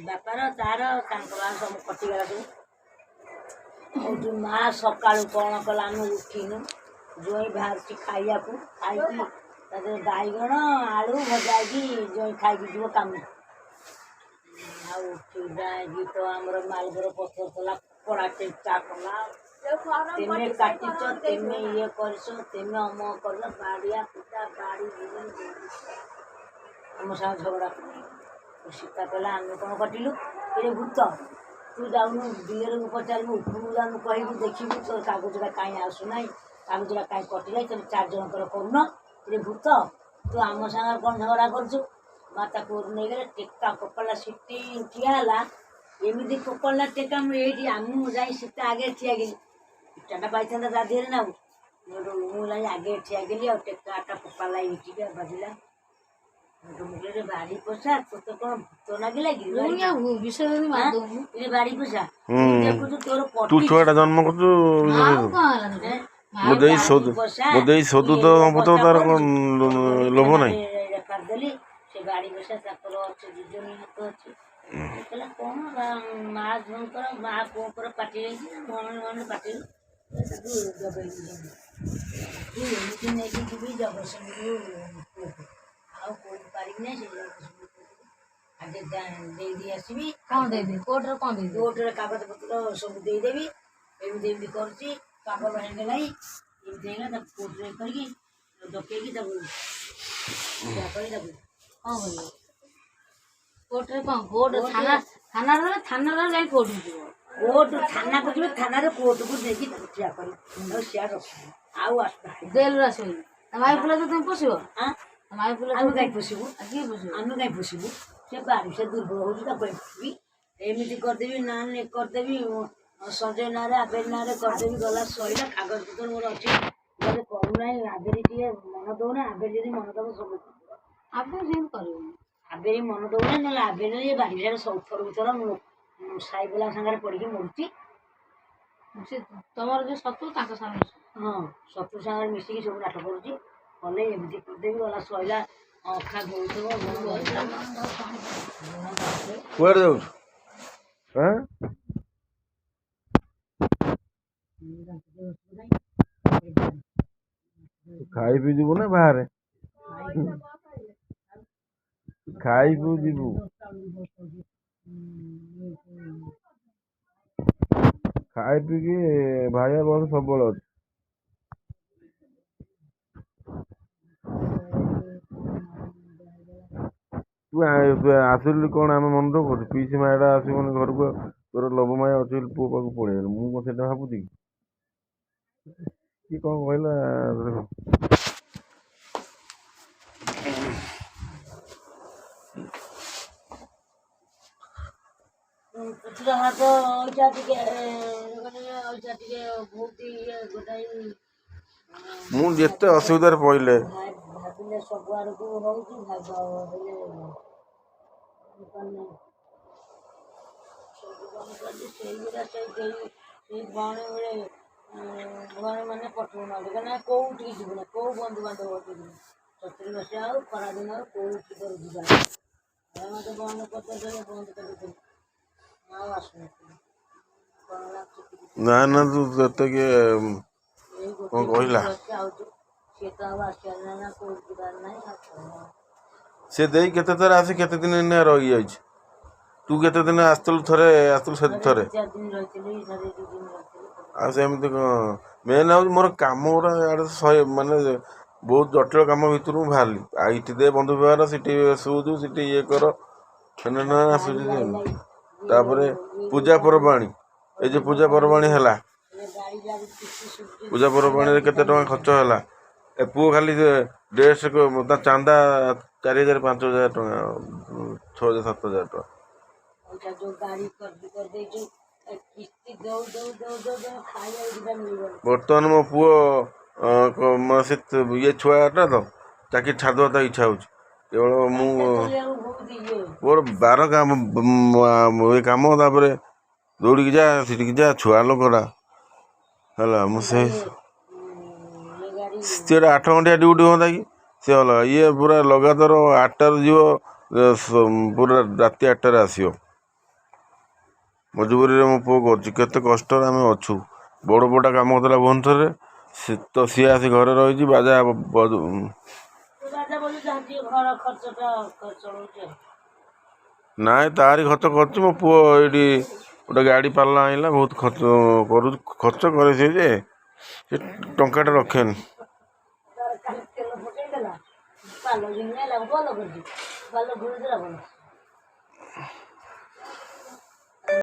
ବାପାର ତାର ତାଙ୍କ ମା ସବୁ କଟିଗଲା ସବୁ। ହଉଛି ମା ସକାଳୁ କ'ଣ କଲା ଆମେ ଉଠିନୁ ଜୋଇଁ ବାହାରୁଛି ଖାଇବାକୁ ଖାଇକି ତା ଦେହରେ ବାଇଗଣ ଆଳୁ ଭଜା ହେଇକି ଜୋଇଁ ଖାଇକି ଯିବ କାମ। ଆଉ ଉଠି ଯାଇକି ତ ଆମର ମାଲଗର ପତ୍ର କଲା କଡ଼ା ଚେଷ୍ଟା କଲା ତେମେ କାଟିଛ ତେମେ ଇଏ କରିଛ ତେମେ ଅମକ କରିଛ ବାଡ଼ିଆ ପିଟା ବାଡ଼ି ଆମ ସାଙ୍ଗେ ଝଗଡ଼ା କଲା। ସୀତା କହିଲା ଆମେ କ'ଣ କଟିଲୁ ଏ ଭୂତ ତୁ ଯାଉନୁ ଦିଅରକୁ ପଚାରିବୁ ଉପରକୁ ଯାଉନୁ କହିବୁ ଦେଖିବୁ ତୋର କାଗଜଟା କାହିଁ ଆସୁନାହିଁ କାଗଜଟା କାହିଁ କଟିଯାଇ ତମେ 4 ଜଣଙ୍କର କରୁନ ଏ ଭୂତ ତୁ ଆମ ସାଙ୍ଗରେ କ'ଣ ଝଗଡ଼ା କରୁଛୁ। ମା ତାକୁ ନେଇଗଲେ ଟେକା କପାଳା ସିଟି ଠିଆ ହେଲା ଏମିତି କପାଳା ଟେକା ମୁଁ ଏଇଠି ମୁଁ ଯାଇ ସୀତା ଆଗେ ଠିଆ ଗଲି ଇଟାଟା ପାଇଥାନ୍ତା ତା ଦେହରେ ନା ମୁଁ ଯାଇ ଆଗେ ଠିଆ ଗଲି ଆଉ ଟେକାଟା କପାଳା ଏଇଠିକି ବାଜିଲା। ବାଡ଼ି ପୋଷା ତୋତେ କ'ଣ ଭୂତ ଲାଗିଲା କି ବାଡ଼ି ପୋଷା ଦେଖୁଛୁ ତୋର ତୁ ଛୁଆଟା ଜନ୍ମ କରୁଛୁ ମୋ ଦେଇ ସୋଦୁ ତ ସମ୍ପୂତ ତାର କ'ଣ ଲୋଭ ନାହିଁ। କରିଦେଲି ସେ ବାଡ଼ି ପୋଷା ତାଙ୍କର ଅଛି 2 ଜଣ ହାତ ଅଛି କହିଲା କ'ଣ ମା ଝିଅଙ୍କର ମା ପୁଅଙ୍କର ପାଟି ହେଇଛି ଭଉଣୀ ପାଟିରୁ ତାକୁ ଏମିତି ନେଇକି ଯିବି ଜଗତସିଂହପୁର ଆଉ କୋଉଠି ପାରିବି ନାହିଁ ସେ ଆଗେ ଦେଇଦେଇ ଆସିବି। କ'ଣ ଦେଇଦେବି କୋର୍ଟରେ କ'ଣ ଦେଇଦେବି କୋର୍ଟରେ କାଗଜପତ୍ର ସବୁ ଦେଇଦେବି ଏମିତି ଏମିତି କରୁଛି ପାଗଳ ହେଇଗଲାଣି ଏମିତି ହେଇଗଲା ତାକୁ କୋର୍ଟରେ କରିକି ଡକେଇକି ତାକୁ କରି ତାକୁ କ'ଣ କରିବ କୋର୍ଟରେ କ'ଣ କୋର୍ଟ ଥାନାରେ ଯାଇ କୋର୍ଟକୁ ଯିବ କୋର୍ଟ ଥାନାକୁ ଯିବେ ଥାନାରେ କୋର୍ଟକୁ ନେଇକି ତାକୁ ଠିଆ କରିବି ଆଉ ସିଆଡ଼େ ରଖିବି ଆଉ ଆସିବ ଜେଲରୁ ଆସିବନି ମାଇ ପିଲା ତ ତମେ ପୋଷିବ ମାଇ ପିଲା ଆମେ କାହିଁ ପୋଷିବୁ କିଏ ପୋଷିବ ଆମେ କାହିଁ ପୋଷିବୁ ସେ ବାଡ଼ି ସେ ଦୁର୍ବଳ ହେଉଛି ତାକୁ ପୋଷିବି ଏମିତି କରିଦେବି ନା କରିଦେବି ସଞ୍ଜୟ ନାଁରେ ଆବେରୀ ନାଁରେ କରିଦେବି ଗଲା ସରିଲା କାଗଜପତ୍ର ମୋର ଅଛି ଘରେ କରୁନାହିଁ ଆବେରୀ ଟିକେ ମନ ଦେଉନା ଆବେରୀ ଯଦି ମନ ଦେବ ସବୁ ଆପଣ ସେମିତି କରିବେନି ଆବେରୀ ମନ ଦେଉନା ନହେଲେ ଆବେରୀ ଏ ବାଡ଼ି ସାରା ସବୁ ଥର ସାଇ ପିଲା ସାଙ୍ଗରେ ପଡ଼ିକି ମରୁଛି ସେ ତମର ଯେଉଁ ଶତ୍ରୁ ତାଙ୍କ ସାଙ୍ଗରେ ହଁ ଶତ୍ରୁ ସାଙ୍ଗରେ ମିଶିକି ସବୁ ନାଟ କରୁଛି କଲେ ଏମିତି କରିଦେବି ଗଲା ସରିଲା ଅଖା ଦଉଥିବ କୁଆଡ଼େ ଯାଉଛୁ ଖାଇ ପିଇ ଯିବୁ ନା ବାହାରେ ଖାଇ ପିଇ ଯିବୁ ଖାଇ ପିଇକି ଭାଇଆ ବସ ସବୁବେଳେ ଅଛି। ତୁ ଆସିଲି କ'ଣ ଆମେ ମନ ଦୁଃଖ କରୁଛୁ ପିଇସି ମାଟା ଆସିବନି ଘରକୁ ତୋର ଲୋଭ ମାୟା ଅଛି ବୋଲି ପୁଅ ପାଖକୁ ପଳେଇଗଲୁ ମୁଁ କ'ଣ ସେଇଟା ଭାବୁଛି କି କ'ଣ କହିଲା ମୁଁ ଯେତେ ଅସୁବିଧାରେ ପଇଲେ ଭାବିଲେ ସବୁ ଆଡ଼କୁ ହେଉଛି ସେଇଗୁଡ଼ା ସେଇ ଭଉଣୀ ମାନେ ପଠଉନାହାନ୍ତି କାହିଁକିନା କୋଉଠିକି ଯିବୁ ନା କୋଉ ବନ୍ଧୁବାନ୍ଧବ ଯିବୁ 70 ମସିହା ଆଉ ଖରାଦିନ ଆଉ କୋଉଠି କରି ଯିବା ମୋତେ ବନ୍ଦ କରିଦେଲେ ବନ୍ଦ କରିଦେଲି ଆଉ ଆସୁନଥିଲି ନା ନା ତୁ ଏତେ କିଏ କ'ଣ କହିଲା ସିଏ ତ ଆଉ ଆସିବାର ନାହିଁ ନା କୋଉଠି ଯିବାର ନାହିଁ ସେ ଦେଇ କେତେ ଥର ଆସି କେତେ ଦିନ ଏଇନା ରହିଯାଇଛି ତୁ କେତେ ଦିନ ଆସିଥିଲୁ ସେଠି ଥରେ 4 ଦିନ ରହିଥିଲି 2 ଦିନ ଆଉ ସେମିତି କ'ଣ ମେନ୍ ହେଉଛି ମୋର କାମ ଗୁଡ଼ା ଇଆଡ଼େ ମାନେ ବହୁତ ଜଟିଳ କାମ ଭିତରୁ ମୁଁ ବାହାରିଲି ଆଉ ଏଠି ଦେ ବନ୍ଧୁ ବ୍ୟବହାର ସେଠି ଶୁଛୁ ସେଠି ଇଏ କର ଆସୁଛି ତାପରେ ପୂଜା ପର୍ବାଣୀ ଏଇ ଯେଉଁ ପୂଜା ପର୍ବାଣୀ ହେଲା ପୂଜା ପର୍ବାଣୀରେ କେତେ ଟଙ୍କା ଖର୍ଚ୍ଚ ହେଲା ଏ ପୁଅ ଖାଲି ଡ୍ରେସ୍ ତା ଚାନ୍ଦା 4,000 5,000 ଟଙ୍କା 6,000 7,000 ଟଙ୍କା ବର୍ତ୍ତମାନ ମୋ ପୁଅ ସେ ଇଏ ଛୁଆଟା ତ ଚାକିରି ଛାଡ଼ିଦେବା ତା ଇଚ୍ଛା ହେଉଛି କେବଳ ମୁଁ ମୋର 12 ଏ କାମ ତାପରେ ଦୌଡ଼ିକି ଯା ସେଠିକି ଯା ଛୁଆ ଲୋକଟା ହେଲା ମୁଁ ସେଟା 8 ଘଣ୍ଟିଆ ଡ୍ୟୁଟି ହୁଅନ୍ତା କି ସେ ଅଲଗା ଇଏ ପୁରା ଲଗାତାର 8ଟାରୁ ଯିବ ପୁରା ରାତି 8ଟାରେ ଆସିବ। ମଜବୁରିରେ ମୋ ପୁଅ କରୁଛି, କେତେ କଷ୍ଟରେ ଆମେ ଅଛୁ। ବଡ଼ ପୁଅଟା କାମ କରୁଥିଲା ଭୁବନେଶ୍ୱରରେ, ସିଏ ଆସି ଘରେ ରହିଛି ବାଜା ରାଜା ବୋଲି ଯାହା ଟିକେ ଘର ଖର୍ଚ୍ଚଟା ଚଳଉଛି ଆଉ। ନାଇଁ ତାରି ଖର୍ଚ୍ଚ କରୁଛି। ମୋ ପୁଅ ଏଇଠି ଗୋଟେ ଗାଡ଼ି ପାଲା ଆଣିଲା, ବହୁତ ଖର୍ଚ୍ଚ କରେ ସିଏ ଯେ ସେ ଟଙ୍କାଟେ ରଖେନି। କାଲି ତେଲ ପକେଇଦେଲା, ପାଲ ଘିନି ଆଇଲା, ଭଲ କରିଛି, ପାଲ ଘିନି ଦେଲା ଭଲ।